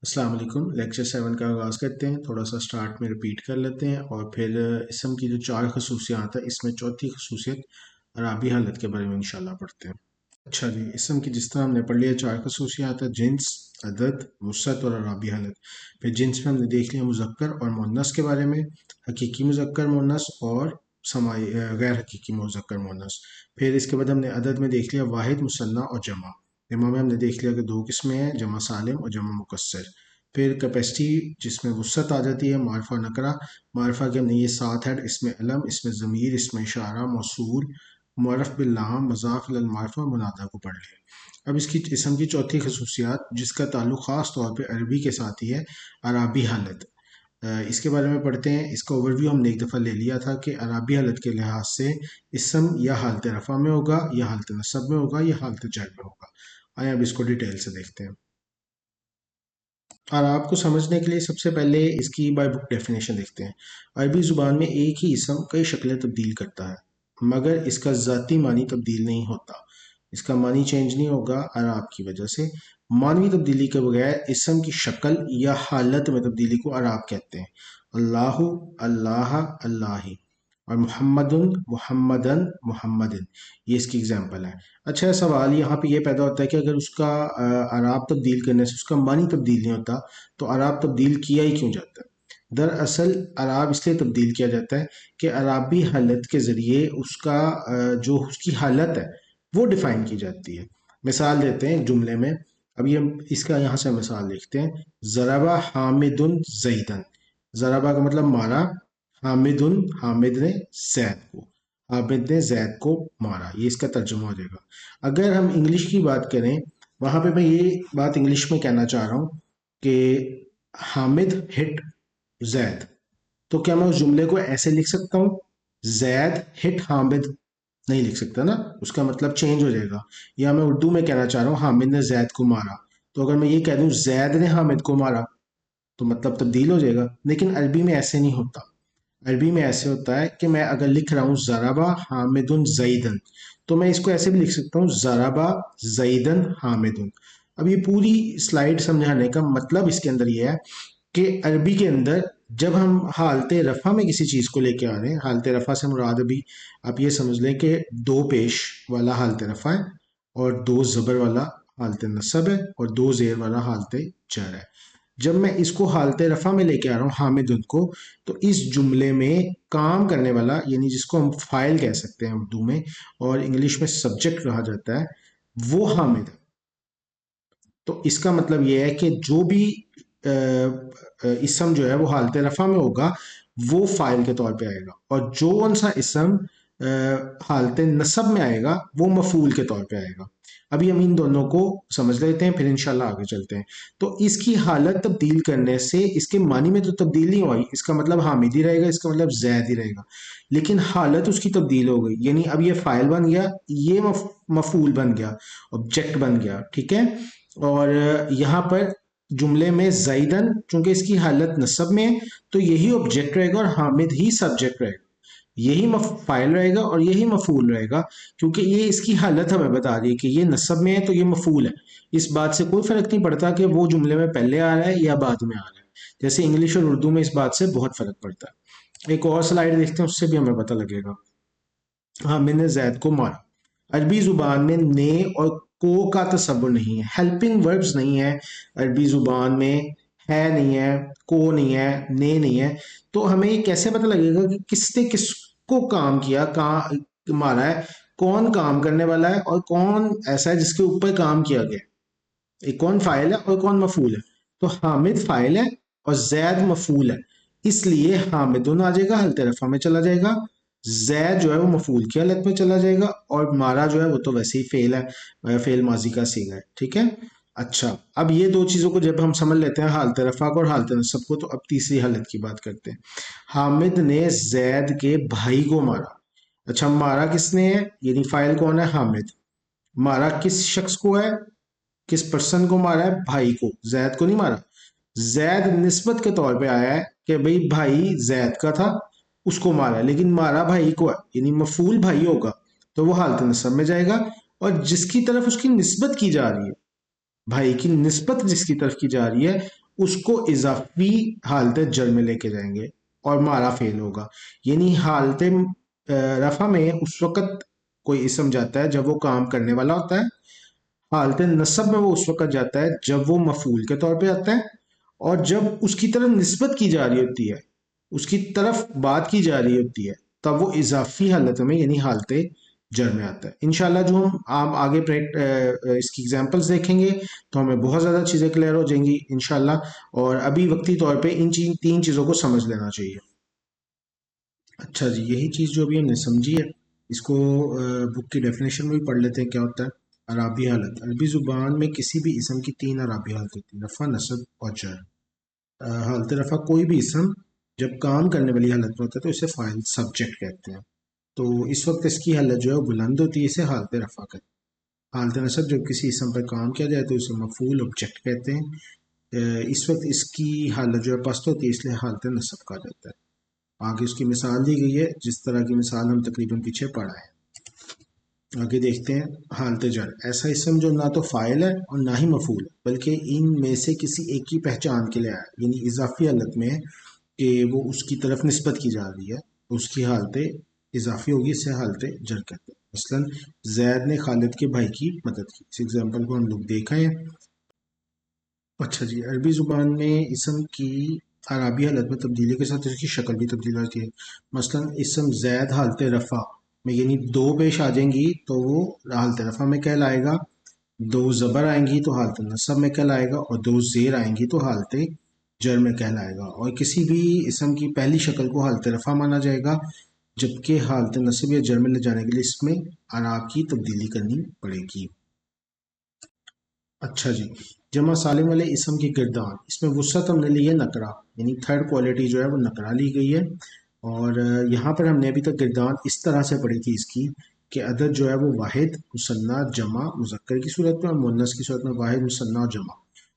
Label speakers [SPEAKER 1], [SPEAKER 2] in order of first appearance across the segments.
[SPEAKER 1] السلام علیکم۔ لیکچر 7 کا آغاز کرتے ہیں۔ تھوڑا سا سٹارٹ میں ریپیٹ کر لیتے ہیں اور پھر اسم کی جو 4 خصوصیات ہیں اس میں چوتھی خصوصیت عرابی حالت کے بارے میں انشاءاللہ پڑھتے ہیں۔ اچھا جی، اسم کی جس طرح ہم نے پڑھ لیا 4 خصوصیات ہیں: جنس، عدد، وسعت اور عرابی حالت۔ پھر جنس میں ہم نے دیکھ لیا مذکر اور مؤنث کے بارے میں، حقیقی مذکر مؤنث اور غیر حقیقی مذکر مؤنث۔ پھر اس کے بعد ہم نے عدد میں دیکھ لیا واحد، مثنیٰ اور جمع۔ جمع میں ہم نے دیکھ لیا کہ 2 قسمیں ہیں، جمع سالم اور جمع مکسر۔ پھر کیپیسٹی جس میں وسعت آ جاتی ہے، معرفہ نکرہ۔ معرفہ کے ہم نے یہ 7 ہے: اس میں علم، اس میں ضمیر، اس میں اشارہ، موصول، معرف باللام، مضاف الی المعرفہ، منادہ کو پڑھ لیا۔ اب اس کی اسم کی چوتھی خصوصیات جس کا تعلق خاص طور پہ عربی کے ساتھ ہی ہے، عرابی حالت۔ اس کے بارے میں پڑھتے ہیں۔ اس کا اوورویو ہم نے ایک دفعہ لے لیا تھا کہ عرابی حالت کے لحاظ سے اسم یا حالت رفع میں ہوگا، یا حالت نصب میں ہوگا، یا حالت جر میں ہوگا۔ آئیں اب اس کو ڈیٹیل سے دیکھتے ہیں۔ اور آپ کو سمجھنے کے لیے سب سے پہلے اس کی بائی بک ڈیفینیشن دیکھتے ہیں۔ عربی زبان میں ایک ہی اسم کئی شکلیں تبدیل کرتا ہے، مگر اس کا ذاتی معنی تبدیل نہیں ہوتا۔ اس کا معنی چینج نہیں ہوگا اعراب کی وجہ سے۔ معنوی تبدیلی کے بغیر اسم کی شکل یا حالت میں تبدیلی کو اعراب کہتے ہیں۔ اللہ، اللہ، اللہ، اور محمد، محمدن، محمدن، یہ اس کی اگزامپل ہے۔ اچھا سوال یہاں پہ یہ پیدا ہوتا ہے کہ اگر اس کا اعراب تبدیل کرنے سے اس کا معنی تبدیل نہیں ہوتا تو اعراب تبدیل کیا ہی کیوں جاتا ہے؟ دراصل اعراب اس لیے تبدیل کیا جاتا ہے کہ اعرابی حالت کے ذریعے اس کا جو اس کی حالت ہے وہ ڈیفائن کی جاتی ہے۔ مثال دیتے ہیں جملے میں۔ اب یہ اس کا یہاں سے مثال دیکھتے ہیں۔ ضربہ حامد زیدن، ضربہ کا مطلب مارا، حامد، حامد نے زید کو، حامد نے زید کو مارا، یہ اس کا ترجمہ ہو جائے گا۔ اگر ہم انگلش کی بات کریں، وہاں پہ میں یہ بات انگلش میں کہنا چاہ رہا ہوں کہ حامد ہٹ زید، تو کیا میں اس جملے کو ایسے لکھ سکتا ہوں؟ زید ہٹ حامد؟ نہیں لکھ سکتا نا، اس کا مطلب چینج ہو جائے گا۔ یا میں اردو میں کہنا چاہ رہا ہوں حامد نے زید کو مارا، تو اگر میں یہ کہہ دوں زید نے حامد کو مارا تو مطلب تبدیل ہو جائے گا۔ لیکن عربی میں ایسے نہیں ہوتا۔ عربی میں ایسے ہوتا ہے کہ میں اگر لکھ رہا ہوں ضربہ حامد زیدن، تو میں اس کو ایسے بھی لکھ سکتا ہوں ضربہ زیدن حامد۔ اب یہ پوری سلائیڈ سمجھانے کا مطلب اس کے اندر یہ ہے کہ عربی کے اندر جب ہم حالت رفع میں کسی چیز کو لے کے آ رہے ہیں، حالت رفع سے مراد ابھی آپ یہ سمجھ لیں کہ 2 پیش والا حالت رفع ہے، اور 2 زبر والا حالت نصب ہے، اور 2 زیر والا حالت جر ہے۔ جب میں اس کو حالت رفع میں لے کے آ رہا ہوں حامد کو، تو اس جملے میں کام کرنے والا، یعنی جس کو ہم فاعل کہہ سکتے ہیں اردو میں اور انگلش میں سبجیکٹ کہا جاتا ہے، وہ حامد ہے۔ تو اس کا مطلب یہ ہے کہ جو بھی اسم جو ہے وہ حالت رفع میں ہوگا وہ فاعل کے طور پہ آئے گا، اور جو سا اسم حالت نصب میں آئے گا وہ مفعول کے طور پہ آئے گا۔ ابھی ہم ان دونوں کو سمجھ لیتے ہیں، پھر انشاءاللہ آگے چلتے ہیں۔ تو اس کی حالت تبدیل کرنے سے اس کے معنی میں تو تبدیل نہیں ہوئی، اس کا مطلب حامد ہی رہے گا، اس کا مطلب زید ہی رہے گا، لیکن حالت اس کی تبدیل ہو گئی، یعنی اب یہ فاعل بن گیا، یہ مفعول بن گیا، آبجیکٹ بن گیا، ٹھیک ہے۔ اور یہاں پر جملے میں زیدن چونکہ اس کی حالت نصب میں ہے تو یہی آبجیکٹ رہے گا اور حامد ہی سبجیکٹ رہے گا، یہی فاعل رہے گا اور یہی مفعول رہے گا، کیونکہ یہ اس کی حالت ہمیں بتا رہی ہے کہ یہ نصب میں ہے تو یہ مفعول ہے۔ اس بات سے کوئی فرق نہیں پڑتا کہ وہ جملے میں پہلے آ رہا ہے یا بعد میں آ رہا ہے، جیسے انگلش اور اردو میں اس بات سے بہت فرق پڑتا ہے۔ ایک اور سلائیڈ دیکھتے ہیں، اس سے بھی ہمیں پتہ لگے گا۔ حامد نے زید کو مارا۔ عربی زبان میں نے اور کو کا تصور نہیں ہے، ہیلپنگ وربز نہیں ہے عربی زبان میں، ہے نہیں ہے، کو نہیں ہے، نے نہیں ہے، تو ہمیں یہ کیسے پتہ لگے گا کہ کس نے کس کو کام کیا، کہاں مارا ہے، کون کام کرنے والا ہے اور کون ایسا ہے جس کے اوپر کام کیا گیا، کون فاعل ہے اور کون مفعول ہے؟ تو حامد فاعل ہے اور زید مفعول ہے، اس لیے حامدن آ جائے گا، حالت رفع میں چلا جائے گا، زید جو ہے وہ مفعول کی حالت میں چلا جائے گا، اور مارا جو ہے وہ تو ویسے ہی فعل ہے، فعل ماضی کا صیغہ ہے، ٹھیک ہے۔ اچھا اب یہ 2 چیزوں کو جب ہم سمجھ لیتے ہیں، حالت رفع کو اور حالت نصب کو، تو اب تیسری حالت کی بات کرتے ہیں۔ حامد نے زید کے بھائی کو مارا۔ اچھا مارا کس نے ہے، یعنی فاعل کون ہے؟ حامد۔ مارا کس شخص کو ہے، کس پرسن کو مارا ہے؟ بھائی کو، زید کو نہیں مارا۔ زید نسبت کے طور پہ آیا ہے کہ بھئی بھائی زید کا تھا، اس کو مارا ہے، لیکن مارا بھائی کو ہے، یعنی مفعول بھائی ہوگا تو وہ حالت نصب میں جائے گا، اور جس کی طرف اس کی نسبت کی جا رہی ہے، بھائی کی نسبت جس کی طرف کی جا رہی ہے اس کو اضافی حالت جر میں لے کے جائیں گے اور مارا فعل ہوگا. یعنی حالت رفع میں اس وقت کوئی اسم جاتا ہے جب وہ کام کرنے والا ہوتا ہے. حالت نصب میں وہ اس وقت جاتا ہے جب وہ مفعول کے طور پہ آتا ہے، اور جب اس کی طرف نسبت کی جا رہی ہوتی ہے، اس کی طرف بات کی جا رہی ہوتی ہے، تب وہ اضافی حالت میں یعنی حالت جر میں آتا ہے. انشاءاللہ جو ہم آپ آگے اس کی ایگزامپلس دیکھیں گے تو ہمیں بہت زیادہ چیزیں کلیئر ہو جائیں گی انشاءاللہ. اور ابھی وقتی طور پہ ان تین چیزوں کو سمجھ لینا چاہیے. اچھا جی، یہی چیز جو ابھی ہم نے سمجھی ہے، اس کو بک کی ڈیفینیشن میں بھی پڑھ لیتے ہیں کیا ہوتا ہے. عرابی حالت، عربی زبان میں کسی بھی اسم کی تین عرابی حالت ہوتی ہیں: رفع، نصب اور جر. حالت رفع کوئی بھی اسم جب کام کرنے والی حالت میں ہوتا ہے تو اسے فاعل سبجیکٹ کہتے ہیں. تو اس وقت اس کی حالت جو ہے وہ بلند ہوتی ہے، اسے حالت رفع کہتے ہیں. حالت نصب جب کسی اسم پر کام کیا جائے تو اسے مفعول آبجیکٹ کہتے ہیں. اس وقت اس کی حالت جو ہے پست ہوتی ہے، اس لیے حالت نصب کہا جاتا ہے. آگے اس کی مثال دی گئی ہے، جس طرح کی مثال ہم تقریباً پیچھے پڑھا ہے. آگے دیکھتے ہیں حالت جر. ایسا اسم جو نہ تو فاعل ہے اور نہ ہی مفعول ہے، بلکہ ان میں سے کسی ایک کی پہچان کے لیے آیا، یعنی اضافی حالت میں کہ وہ اس کی طرف نسبت کی جا رہی ہے، اس کی حالت اضافی ہوگی، اسے حالت جر کہتے ہیں. مثلا زید نے خالد کے بھائی کی مدد کی. اس ایگزامپل کو ہم لوگ دیکھیں. اچھا جی، عربی زبان میں اسم کی اعرابی حالت میں تبدیلی کے ساتھ اس کی شکل بھی تبدیل ہوتی ہے. مثلا اسم زید حالت رفع میں یعنی دو پیش آ جائیں گی تو وہ حالت رفع میں کہلائے گا. دو زبر آئیں گی تو حالت نصب میں کہلائے گا، اور دو زیر آئیں گی تو حالت جر میں کہلائے گا. اور کسی بھی اسم کی پہلی شکل کو حالت رفع مانا جائے گا، جبکہ حالت نصب یا جر میں لے جانے کے لیے اس میں اعراب کی تبدیلی کرنی پڑے گی. اچھا جی، جمع سالم والے اسم کی گردان، اس میں وسعت ہم نے لی ہے نکرہ، یعنی تھرڈ کوالٹی جو ہے وہ نکرہ لی گئی ہے. اور یہاں پر ہم نے ابھی تک گردان اس طرح سے پڑھی تھی اس کی کہ عدد جو ہے وہ واحد، مثنیٰ، جمع، مذکر کی صورت میں، اور مؤنث کی صورت میں واحد، مثنیٰ اور جمع.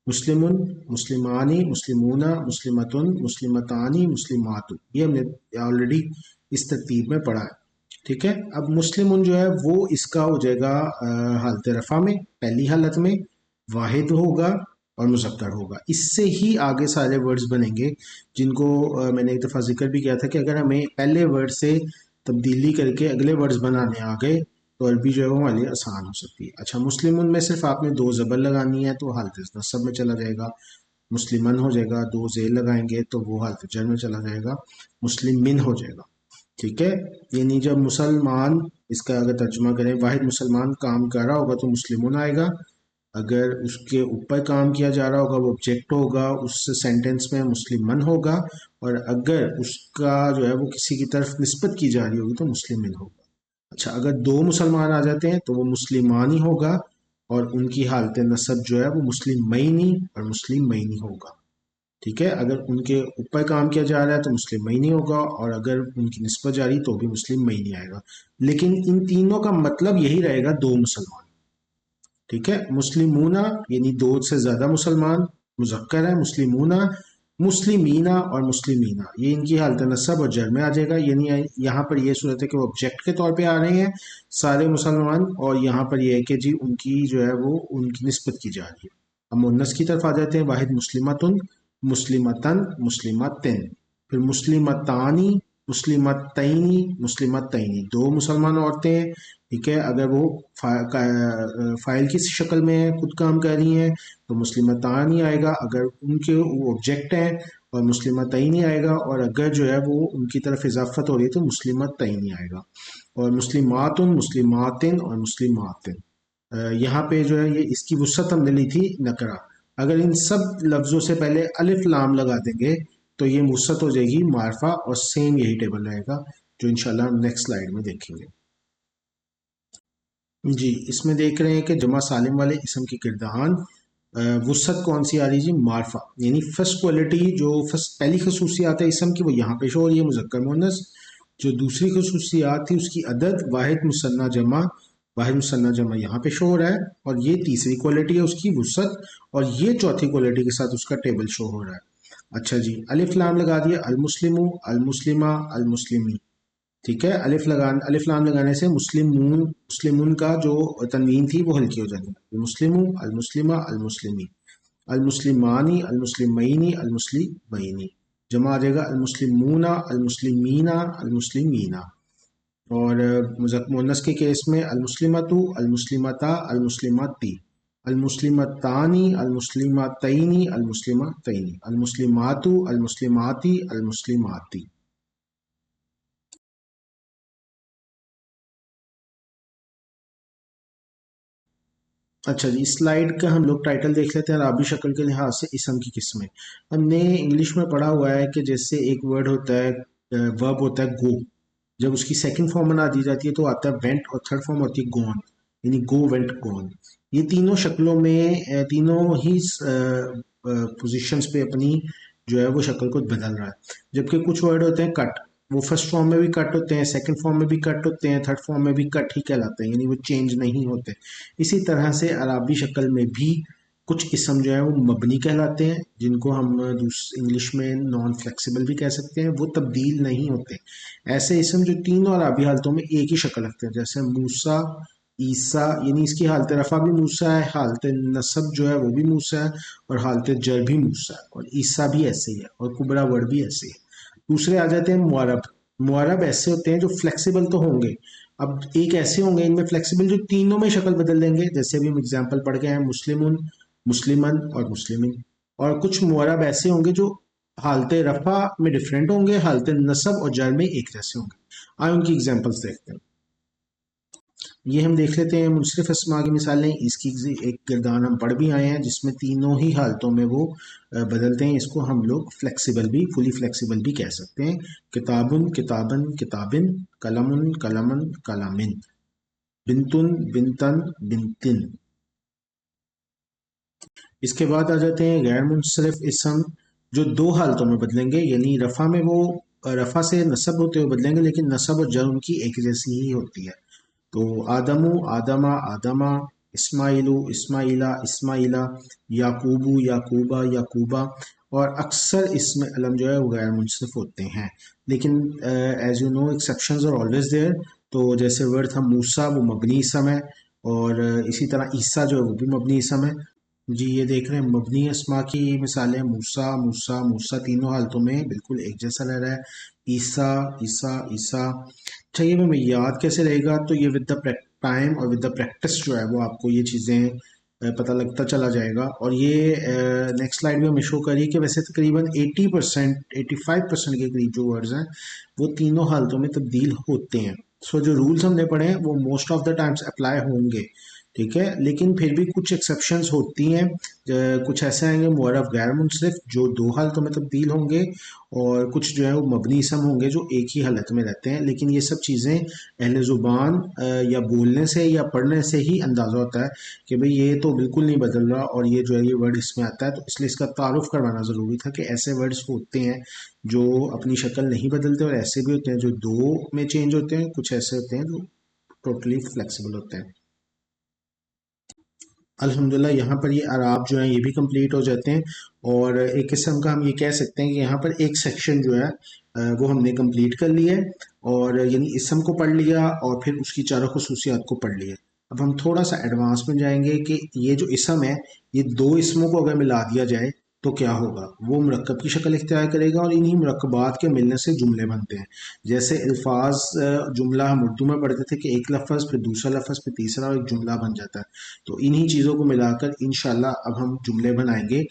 [SPEAKER 1] مسلم، مسلمانی، مسلمون، مسلمتن، مسلمتانی، مسلمات، یہ ہم نے آلریڈی اس ترتیب میں پڑھا ہے. ٹھیک ہے. اب مسلم جو ہے وہ اس کا ہو جائے گا حالت رفع میں پہلی حالت میں، واحد ہوگا اور مذکر ہوگا. اس سے ہی آگے سارے ورڈز بنیں گے جن کو میں نے ایک دفعہ ذکر بھی کیا تھا کہ اگر ہمیں پہلے ورڈ سے تبدیلی کر کے اگلے ورڈز بنانے آ گئے تو عربی جو ہے وہ ہمارے لیے آسان ہو سکتی ہے. اچھا، مسلمن میں صرف آپ نے دو زبر لگانی ہے تو حالت نصب میں چلا جائے گا. مسلمن ہو جائے گا، دو زیر لگائیں گے تو وہ حالت جر میں چلا جائے گا. مسلمن ہو جائے گا. ٹھیک ہے. یعنی جب مسلمان، اس کا اگر ترجمہ کریں، واحد مسلمان کام کر رہا ہوگا تو مسلمون آئے گا. اگر اس کے اوپر کام کیا جا رہا ہوگا وہ آبجیکٹ ہوگا، اس سینٹنس میں مسلمن ہوگا. اور اگر اس کا جو ہے وہ کسی کی طرف نسبت کی جا رہی ہوگی تو مسلمن ہوگا. اچھا، اگر دو مسلمان آ جاتے ہیں تو وہ مسلمان ہی ہوگا، اور ان کی حالت نصب جو ہے وہ مسلم مینی اور مسلم مینی ہوگا. ٹھیک ہے. اگر ان کے اوپر کام کیا جا رہا ہے تو مسلم مینی ہوگا، اور اگر ان کی نسبت جاری تو بھی مسلم مینی آئے گا. لیکن ان تینوں کا مطلب یہی رہے گا، دو مسلمان. ٹھیک ہے. مسلمونہ یعنی دو سے زیادہ مسلمان مذکر ہے، مسلمونہ، مسلمینہ اور مسلمینہ، یہ ان کی حالت نصب اور جر میں آ جائے گا. یعنی یہاں پر یہ صورت ہے کہ وہ آبجیکٹ کے طور پہ آ رہے ہیں سارے مسلمان، اور یہاں پر یہ ہے کہ جی ان کی جو ہے وہ ان کی نسبت کی جا رہی ہے. اب مؤنث کی طرف آ جاتے ہیں. واحد مسلمتن، مسلمتن، مسلمتن، پھر مسلمتانی، مسلمتینی، مسلمتینی، دو مسلمان عورتیں ہیں. ٹھیک ہے. اگر وہ فائل کی شکل میں خود کام کر رہی ہیں تو مسلمتان ہی آئے گا، اگر ان کے وہ آبجیکٹ ہیں، اور مسلمتین ہی آئے گا. اور اگر جو ہے وہ ان کی طرف اضافت ہو رہی ہے تو مسلمتین ہی آئے گا. اور مسلماتن، مسلماتن اور مسلماتن، یہاں پہ جو ہے یہ اس کی وسعت ہم نے لی تھی نکرہ. اگر ان سب لفظوں سے پہلے الف لام لگا دیں گے تو یہ وسعت ہو جائے گی معرفہ، اور سیم یہی ٹیبل رہے گا جو انشاءاللہ ہم نیکسٹ سلائیڈ میں دیکھیں گے. جی، اس میں دیکھ رہے ہیں کہ جمع سالم والے اسم کی گردان وسعت کون سی آ رہی جی؟ معرفہ. یعنی فرسٹ کوالٹی جو پہلی خصوصیات ہے اسم کی وہ یہاں پہ شو ہو رہی ہے، مذکر مؤنث. جو دوسری خصوصیات تھی اس کی عدد، واحد مثنیٰ جمع، واحد مثنیٰ جمع یہاں پہ شو ہو رہا ہے. اور یہ تیسری کوالٹی ہے اس کی وسعت، اور یہ چوتھی کوالٹی کے ساتھ اس کا ٹیبل شو ہو رہا ہے. اچھا جی، الف لام لگا دیا، المسلم، المسلمہ، المسلمی. ٹھیک ہے. الف لام لگانے سے مسلمون کا جو تنوین تھی وہ ہلکی ہو جاتی ہے. مسلم، المسلمہ، المسلمی. المسلمانی، المسلمینی، المسلمینی، جمع آ جائے گا المسلمون، المسلمین، المسلمین، اور مؤنث کے کیس میں المسلمۃ، المسلمتا، المسلمتی، المسلمتانی، المسلمتینی، المسلمتینی، المسلمات، المسلماتی، المسلماتی۔ اچھا جی، اس سلائیڈ کا ہم لوگ ٹائٹل دیکھ لیتے ہیں عربی شکل کے لحاظ سے اسم کی قسمیں۔ ہم نے انگلش میں پڑھا ہوا ہے کہ جیسے ایک ورڈ ہوتا ہے، ورب ہوتا ہے گو، جب اس کی سیکنڈ فارم بنا دی جاتی ہے تو آتا ہے وینٹ، اور تھرڈ فارم ہوتی ہے گون، یعنی گو، وینٹ، گون۔ یہ تینوں شکلوں میں تینوں ہی پوزیشنز پہ اپنی جو ہے وہ شکل کو بدل رہا ہے، جبکہ کچھ ورڈ ہوتے ہیں کٹ، وہ فرسٹ فارم میں بھی کٹ ہوتے ہیں، سیکنڈ فارم میں بھی کٹ ہوتے ہیں، تھرڈ فارم میں بھی کٹ ہی کہلاتے ہیں، یعنی وہ چینج نہیں ہوتے۔ اسی طرح سے عربی شکل میں بھی کچھ اسم جو ہے وہ مبنی کہلاتے ہیں، جن کو ہم انگلش میں نان فلیکسیبل بھی کہہ سکتے ہیں، وہ تبدیل نہیں ہوتے۔ ایسے اسم جو تینوں عربی حالتوں میں ایک ہی شکل رکھتے ہیں، جیسے موسیٰ، عیسیٰ، یعنی اس کی حالت رفع بھی موسیٰ ہے، حالت نصب جو ہے وہ بھی موسیٰ ہے، اور حالت جر بھی موسیٰ ہے، اور عیسیٰ بھی ایسے ہی ہے، اور کبرا ورڈ بھی ایسے ہی ہے۔ دوسرے آ جاتے ہیں معرب۔ معرب ایسے ہوتے ہیں جو فلیکسیبل تو ہوں گے، اب ایک ایسے ہوں گے ان میں فلیکسیبل جو تینوں میں شکل بدل دیں گے، جیسے ابھی ہم اگزامپل پڑھ گئے ہیں مسلمن، مسلمن اور مسلمین۔ اور کچھ معرب ایسے ہوں گے جو حالت رفع میں ڈفرینٹ ہوں گے، حالت نصب اور جر میں ایک جیسے ہوں گے۔ آئے ان کی اگزامپلس دیکھتے ہیں۔ یہ ہم دیکھ لیتے ہیں منصرف اسما کی مثالیں، اس کی ایک گردان ہم پڑھ بھی آئے ہیں جس میں تینوں ہی حالتوں میں وہ بدلتے ہیں، اس کو ہم لوگ فلیکسیبل بھی، فلی فلیکسیبل بھی کہہ سکتے ہیں۔ کتابن، کتابن، کتابن، قلمن، قلمن، قلمن، بنتن، بنتن، بنتن۔ اس کے بعد آ جاتے ہیں غیر منصرف اسم، جو دو حالتوں میں بدلیں گے، یعنی رفع میں وہ رفع سے نصب ہوتے ہوئے بدلیں گے، لیکن نصب اور جر ان کی ایک جیسی ہی ہوتی ہے۔ تو آدمو، آدما، آدما، اسماعیلو، اسماعیلا، اسماعیلا، یعقوبو، یعقوبہ، یعقوبہ۔ اور اکثر اسم علم جو ہے وہ غیر منصرف ہوتے ہیں، لیکن as you know exceptions are always there. تو جیسے ورڈ تھا موسیٰ، وہ مبنی اسم ہے، اور اسی طرح عیسیٰ جو ہے وہ بھی مبنی اسم ہے۔ جی یہ دیکھ رہے ہیں مبنی اسما کی مثالیں، موسیٰ، موسیٰ، موسیٰ، تینوں حالتوں میں بالکل ایک جیسا رہ رہا ہے۔ عیسیٰ، عیسیٰ، عیسیٰ۔ اچھا یہ میں یاد کیسے رہے گا؟ تو یہ ود دا ٹائم اور ود دا پریکٹس جو ہے وہ آپ کو یہ چیزیں پتہ لگتا چلا جائے گا۔ اور یہ نیکسٹ سلائڈ میں ہمیں شو کری کہ ویسے تقریباً 80%، 85% کے قریب جو ورڈز ہیں وہ تینوں حالتوں میں تبدیل ہوتے ہیں۔ سو جو رولز ہم نے پڑھے ہیں وہ most of the Times apply ہوں گے، ٹھیک ہے، لیکن پھر بھی کچھ ایکسیپشنز ہوتی ہیں، کچھ ایسے آئیں گے معرف غیر منصرف جو دو حالتوں میں تبدیل ہوں گے، اور کچھ جو ہے وہ مبنی اسم ہوں گے جو ایک ہی حالت میں رہتے ہیں۔ لیکن یہ سب چیزیں اہل زبان یا بولنے سے یا پڑھنے سے ہی اندازہ ہوتا ہے کہ بھئی یہ تو بالکل نہیں بدل رہا، اور یہ جو ہے یہ ورڈ اس میں آتا ہے، تو اس لیے اس کا تعارف کروانا ضروری تھا کہ ایسے ورڈز ہوتے ہیں جو اپنی شکل نہیں بدلتے، اور ایسے بھی ہوتے ہیں جو دو میں چینج ہوتے ہیں، کچھ ایسے ہوتے ہیں جو ٹوٹلی فلیکسیبل ہوتے ہیں۔ الحمدللہ یہاں پر یہ اعراب جو ہیں یہ بھی کمپلیٹ ہو جاتے ہیں، اور ایک قسم کا ہم یہ کہہ سکتے ہیں کہ یہاں پر ایک سیکشن جو ہے وہ ہم نے کمپلیٹ کر لیا ہے، اور یعنی اسم کو پڑھ لیا اور پھر اس کی چاروں خصوصیات کو پڑھ لیا۔ اب ہم تھوڑا سا ایڈوانس میں جائیں گے کہ یہ جو اسم ہے یہ دو اسموں کو اگر ملا دیا جائے تو کیا ہوگا۔ وہ مرکب کی شکل اختیار کرے گا، اور انہی مرکبات کے ملنے سے جملے بنتے ہیں۔ جیسے الفاظ جملہ ہم اردو میں پڑھتے تھے کہ ایک لفظ پھر دوسرا لفظ پھر تیسرا، اور ایک جملہ بن جاتا ہے، تو انہی چیزوں کو ملا کر انشاءاللہ اب ہم جملے بنائیں گے۔